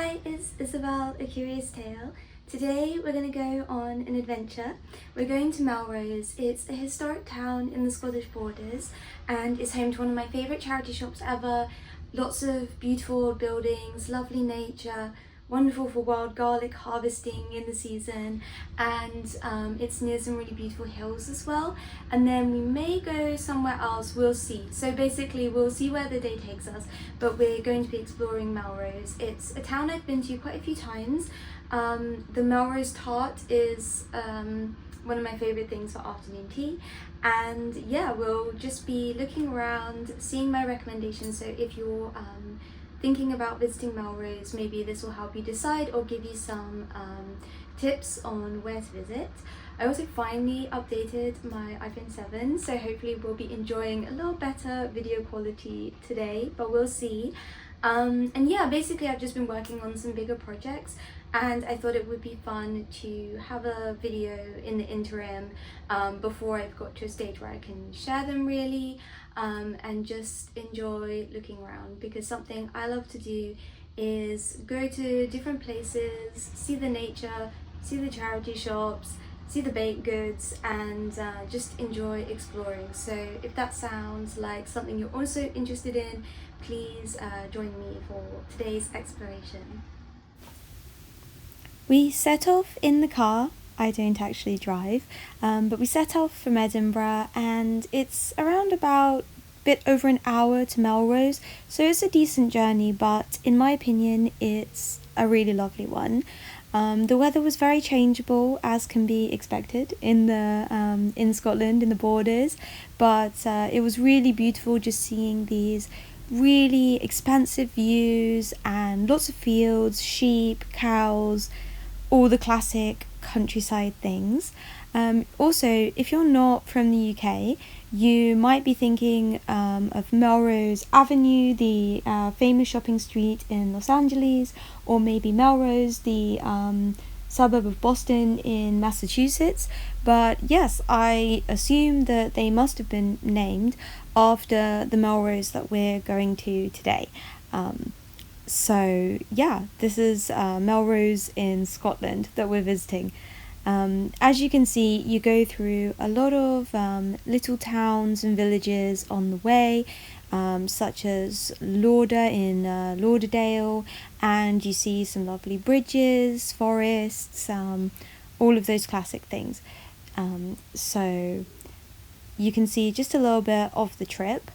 Hi, it's Isabel, A Curious Tale. Today we're going to go on an adventure. We're going to Melrose. It's a historic town in the Scottish borders and it's home to one of my favourite charity shops ever. Lots of beautiful old buildings, lovely nature, wonderful for wild garlic harvesting in the season, and it's near some really beautiful hills as well. And then we may go somewhere else, we'll see. So basically we'll see where the day takes us, but we're going to be exploring Melrose. It's a town I've been to quite a few times. The Melrose tart is one of my favourite things for afternoon tea, and yeah, we'll just be looking around, seeing my recommendations. So if you're thinking about visiting Melrose, maybe this will help you decide or give you some tips on where to visit. I also finally updated my iPhone 7, so hopefully we'll be enjoying a little better video quality today, but we'll see. And yeah, basically I've just been working on some bigger projects and I thought it would be fun to have a video in the interim before I've got to a stage where I can share them really, and just enjoy looking around, because something I love to do is go to different places, see the nature, see the charity shops, see the baked goods, and just enjoy exploring. So if that sounds like something you're also interested in, please join me for today's exploration. We set off in the car. I don't actually drive, but we set off from Edinburgh and it's around about a bit over an hour to Melrose, so it's a decent journey, but in my opinion it's a really lovely one. The weather was very changeable, as can be expected in Scotland, in the borders, but it was really beautiful just seeing these really expansive views and lots of fields, sheep, cows, all the classic countryside things. Also, if you're not from the UK, you might be thinking of Melrose Avenue, the famous shopping street in Los Angeles, or maybe Melrose, the suburb of Boston in Massachusetts. But yes, I assume that they must have been named after the Melrose that we're going to today. So yeah, this is Melrose in Scotland that we're visiting. As you can see, you go through a lot of little towns and villages on the way, such as Lauder in Lauderdale, and you see some lovely bridges, forests, all of those classic things. So you can see just a little bit of the trip.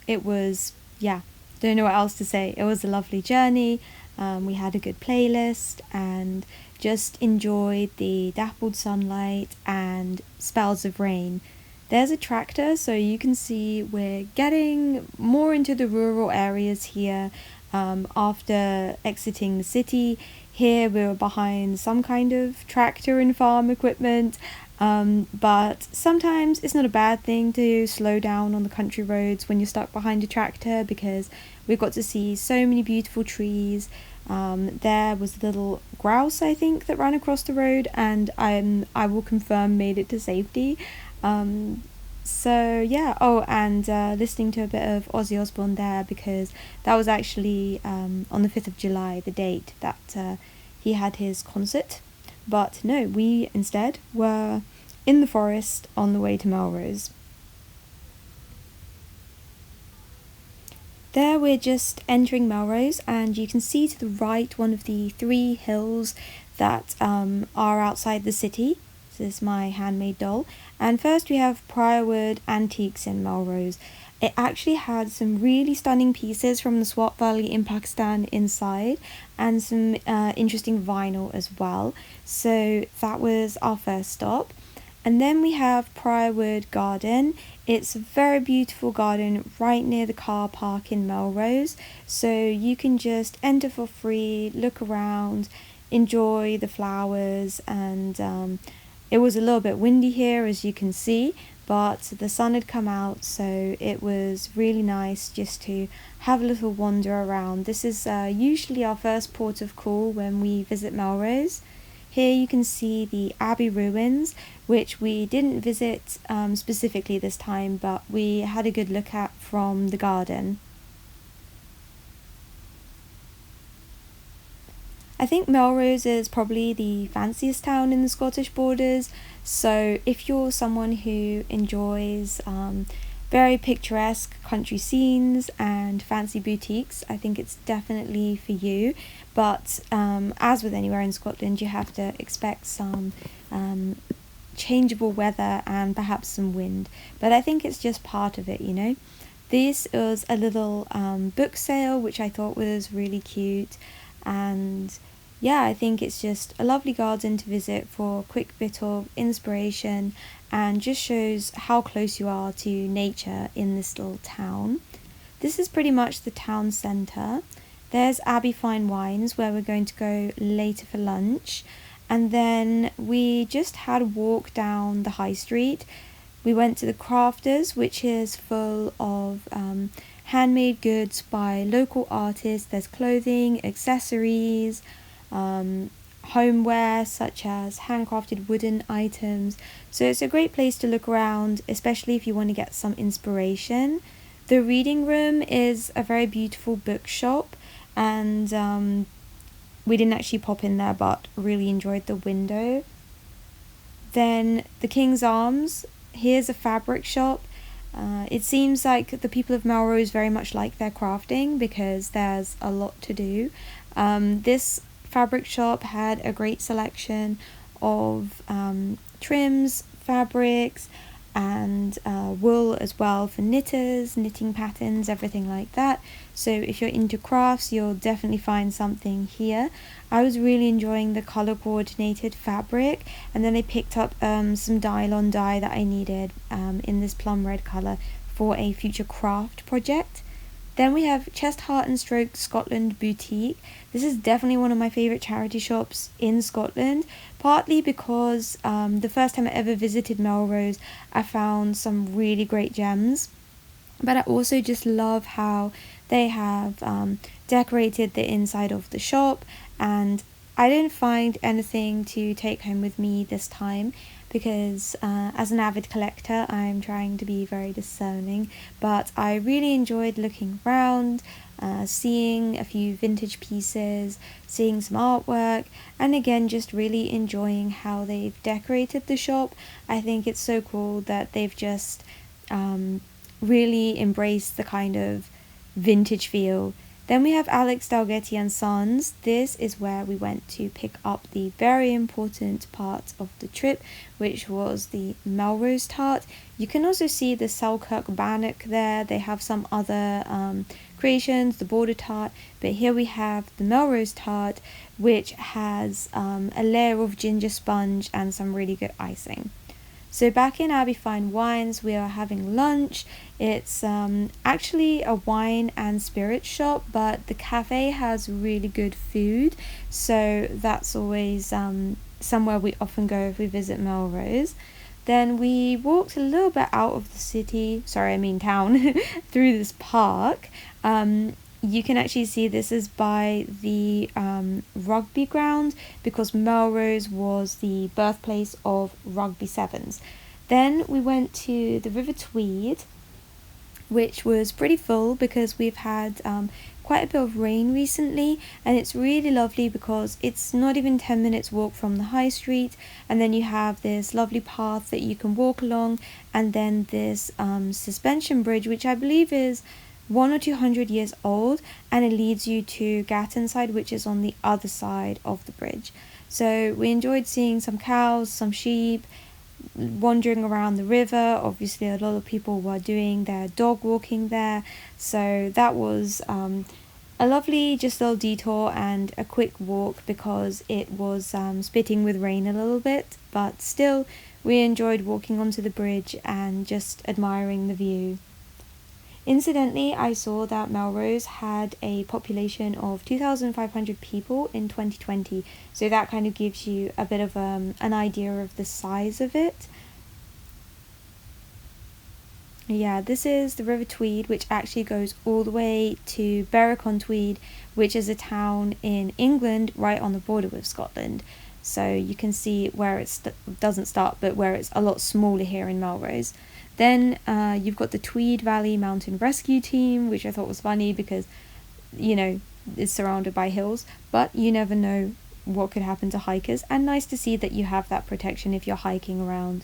It was, yeah, don't know what else to say. It was a lovely journey. We had a good playlist and just enjoyed the dappled sunlight and spells of rain. There's a tractor, so you can see we're getting more into the rural areas here after exiting the city. Here we were behind some kind of tractor and farm equipment, but sometimes it's not a bad thing to slow down on the country roads when you're stuck behind a tractor, because we got to see so many beautiful trees. There was a little grouse, I think, that ran across the road, and I will confirm made it to safety. So yeah, and listening to a bit of Ozzy Osbourne there, because that was actually on the 5th of July, the date that he had his concert. But no, we instead were in the forest on the way to Melrose. There we're just entering Melrose, and you can see to the right one of the 3 hills that are outside the city. This is my handmade doll. And first we have Priorwood Antiques in Melrose. It actually had some really stunning pieces from the Swat Valley in Pakistan inside, and some interesting vinyl as well. So that was our first stop. And then we have Priorwood Garden. It's a very beautiful garden right near the car park in Melrose. So you can just enter for free, look around, enjoy the flowers, and it was a little bit windy here, as you can see, but the sun had come out, so it was really nice just to have a little wander around. This is usually our first port of call when we visit Melrose. Here you can see the Abbey ruins, which we didn't visit specifically this time, but we had a good look at from the garden. I think Melrose is probably the fanciest town in the Scottish borders, so if you're someone who enjoys very picturesque country scenes and fancy boutiques, I think it's definitely for you. But as with anywhere in Scotland, you have to expect some changeable weather and perhaps some wind. But I think it's just part of it, you know. This was a little book sale, which I thought was really cute. And yeah, I think it's just a lovely garden to visit for a quick bit of inspiration and just shows how close you are to nature in this little town. This is pretty much the town centre. There's Abbey Fine Wines, where we're going to go later for lunch. And then we just had a walk down the high street. We went to the Crafters, which is full of handmade goods by local artists. There's clothing, accessories, homeware such as handcrafted wooden items. So it's a great place to look around, especially if you want to get some inspiration. The reading room is a very beautiful bookshop, and we didn't actually pop in there, but really enjoyed the window. Then the King's Arms, here's a fabric shop. It seems like the people of Melrose very much like their crafting because there's a lot to do. This fabric shop had a great selection of trims, fabrics, and wool as well for knitters, knitting patterns, everything like that. So if you're into crafts, you'll definitely find something here. I was really enjoying the color coordinated fabric, and then I picked up some dye-on dye that I needed in this plum red color for a future craft project. Then we have Chest Heart and Stroke Scotland Boutique. This is definitely one of my favourite charity shops in Scotland, partly because the first time I ever visited Melrose, I found some really great gems. But I also just love how they have decorated the inside of the shop, and I didn't find anything to take home with me this time because as an avid collector I'm trying to be very discerning, but I really enjoyed looking around, seeing a few vintage pieces, seeing some artwork, and again just really enjoying how they've decorated the shop. I think it's so cool that they've just really embraced the kind of vintage feel. Then we have Alex Dalgetty and Sons. This is where we went to pick up the very important part of the trip, which was the Melrose tart. You can also see the Selkirk bannock there. They have some other creations, the border tart, but here we have the Melrose tart, which has a layer of ginger sponge and some really good icing. So back in Abbey Fine Wines, we are having lunch. It's actually a wine and spirit shop, but the cafe has really good food, so that's always somewhere we often go if we visit Melrose. Then we walked a little bit out of the city, town, through this park. You can actually see this is by the rugby ground because Melrose was the birthplace of rugby sevens. Then we went to the River Tweed, which was pretty full because we've had quite a bit of rain recently, and it's really lovely because it's not even 10 minutes walk from the high street, and then you have this lovely path that you can walk along, and then this suspension bridge, which I believe is 100 or 200 years old, and it leads you to Gattonside, which is on the other side of the bridge. So we enjoyed seeing some cows, some sheep, wandering around the river. Obviously a lot of people were doing their dog walking there, so that was a lovely just little detour and a quick walk because it was spitting with rain a little bit, but still we enjoyed walking onto the bridge and just admiring the view. Incidentally, I saw that Melrose had a population of 2,500 people in 2020, so that kind of gives you a bit of an idea of the size of it. Yeah, this is the River Tweed, which actually goes all the way to Berwick-on-Tweed, which is a town in England right on the border with Scotland. So you can see where it doesn't start, but where it's a lot smaller here in Melrose. Then you've got the Tweed Valley Mountain Rescue Team, which I thought was funny because, you know, is surrounded by hills, but you never know what could happen to hikers, and nice to see that you have that protection if you're hiking around.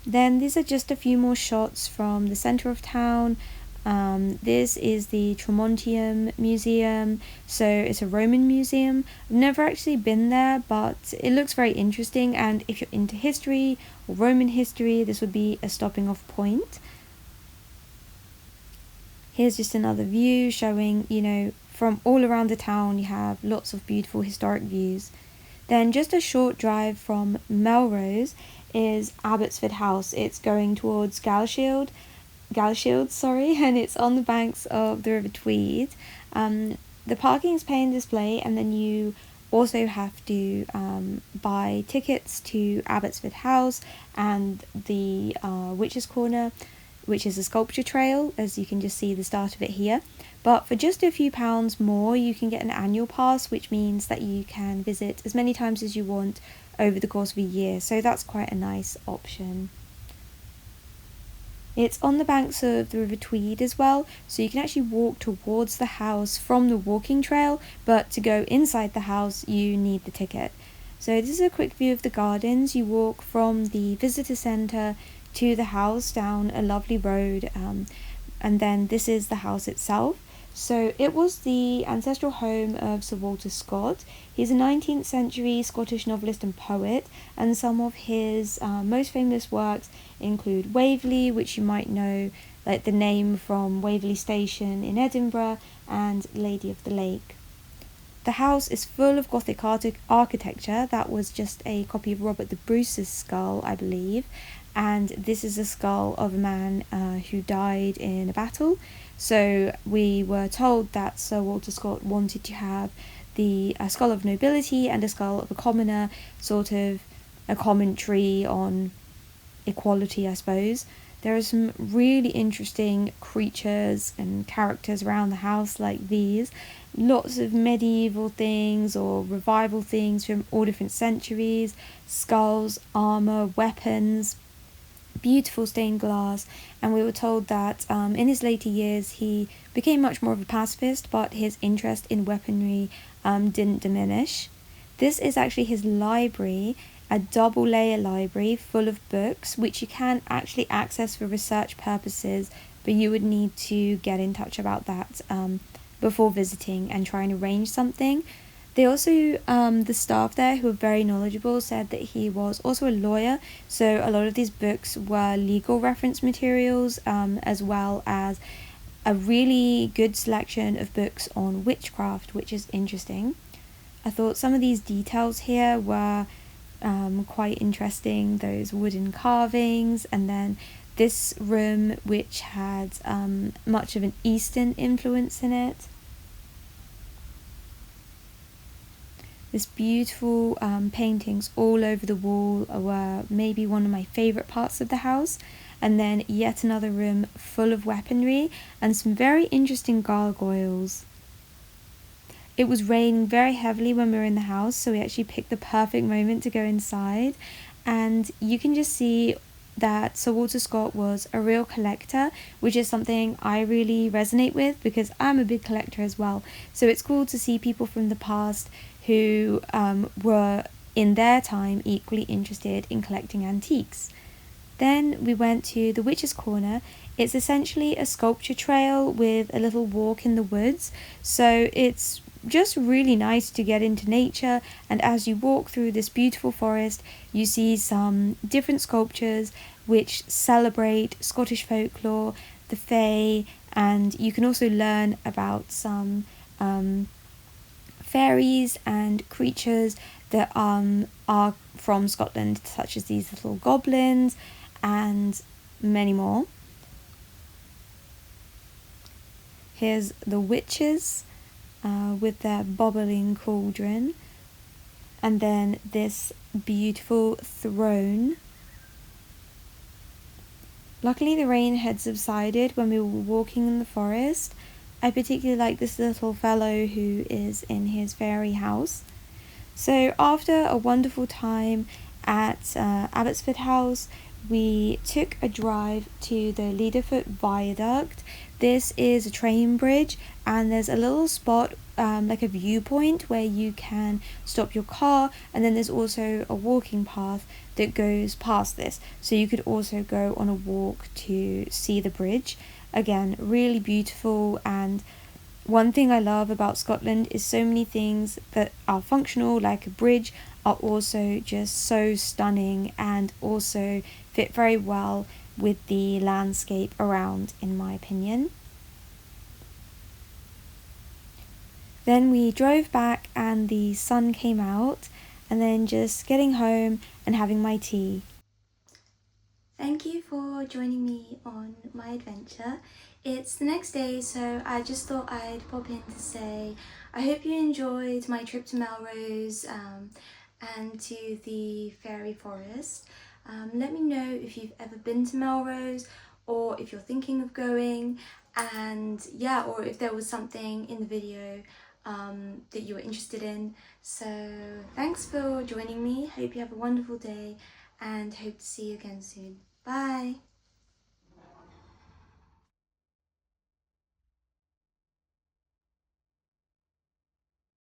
Then these are just a few more shots from the centre of town. This is the Tremontium Museum, so it's a Roman museum. I've never actually been there, but it looks very interesting, and if you're into history or Roman history, this would be a stopping off point. Here's just another view showing, from all around the town you have lots of beautiful historic views. Then just a short drive from Melrose is Abbotsford House. It's going towards Galshield, and it's on the banks of the River Tweed. The parking is pay and display, and then you also have to buy tickets to Abbotsford House and the Witch's Corner, which is a sculpture trail, as you can just see the start of it here. But for just a few pounds more, you can get an annual pass, which means that you can visit as many times as you want over the course of a year, so that's quite a nice option. It's on the banks of the River Tweed as well, so you can actually walk towards the house from the walking trail, but to go inside the house you need the ticket. So this is a quick view of the gardens. You walk from the visitor centre to the house down a lovely road, and then this is the house itself. So it was the ancestral home of Sir Walter Scott. He's a 19th century Scottish novelist and poet, and some of his most famous works include Waverley, which you might know like the name from Waverley Station in Edinburgh, and Lady of the Lake. The house is full of Gothic architecture. That was just a copy of Robert the Bruce's skull, I believe, and this is a skull of a man who died in a battle. So we were told that Sir Walter Scott wanted to have the skull of nobility and a skull of a commoner, sort of a commentary on equality, I suppose. There are some really interesting creatures and characters around the house like these. Lots of medieval things or revival things from all different centuries, skulls, armour, weapons, beautiful stained glass, and we were told that in his later years he became much more of a pacifist, but his interest in weaponry didn't diminish. This is actually his library, a double layer library full of books which you can actually access for research purposes, but you would need to get in touch about that before visiting and try and arrange something. They also, the staff there who were very knowledgeable said that he was also a lawyer, so a lot of these books were legal reference materials, as well as a really good selection of books on witchcraft, which is interesting. I thought some of these details here were quite interesting, those wooden carvings, and then this room which had much of an Eastern influence in it. This beautiful paintings all over the wall were maybe one of my favourite parts of the house. And then yet another room full of weaponry and some very interesting gargoyles. It was raining very heavily when we were in the house, so we actually picked the perfect moment to go inside. And you can just see that Sir Walter Scott was a real collector, which is something I really resonate with because I'm a big collector as well. So it's cool to see people from the past who were in their time equally interested in collecting antiques. Then we went to the Witch's Corner. It's essentially a sculpture trail with a little walk in the woods, so it's just really nice to get into nature, and as you walk through this beautiful forest you see some different sculptures which celebrate Scottish folklore, the faerie, and you can also learn about some fairies and creatures that are from Scotland, such as these little goblins and many more. Here's the witches with their bobbling cauldron, and then this beautiful throne. Luckily the rain had subsided when we were walking in the forest. I particularly like this little fellow who is in his fairy house. So after a wonderful time at Abbotsford House, we took a drive to the Leaderfoot Viaduct. This is a train bridge, and there's a little spot, like a viewpoint, where you can stop your car, and then there's also a walking path that goes past this. So you could also go on a walk to see the bridge. Again, really beautiful. And one thing I love about Scotland is so many things that are functional, like a bridge, are also just so stunning and also fit very well with the landscape around, in my opinion. Then we drove back and the sun came out, and then just getting home and having my tea. Thank you for joining me on my adventure. It's the next day, so I just thought I'd pop in to say I hope you enjoyed my trip to Melrose and to the fairy forest. Let me know if you've ever been to Melrose or if you're thinking of going, and yeah, or if there was something in the video that you were interested in. So thanks for joining me. Hope you have a wonderful day and hope to see you again soon. Bye!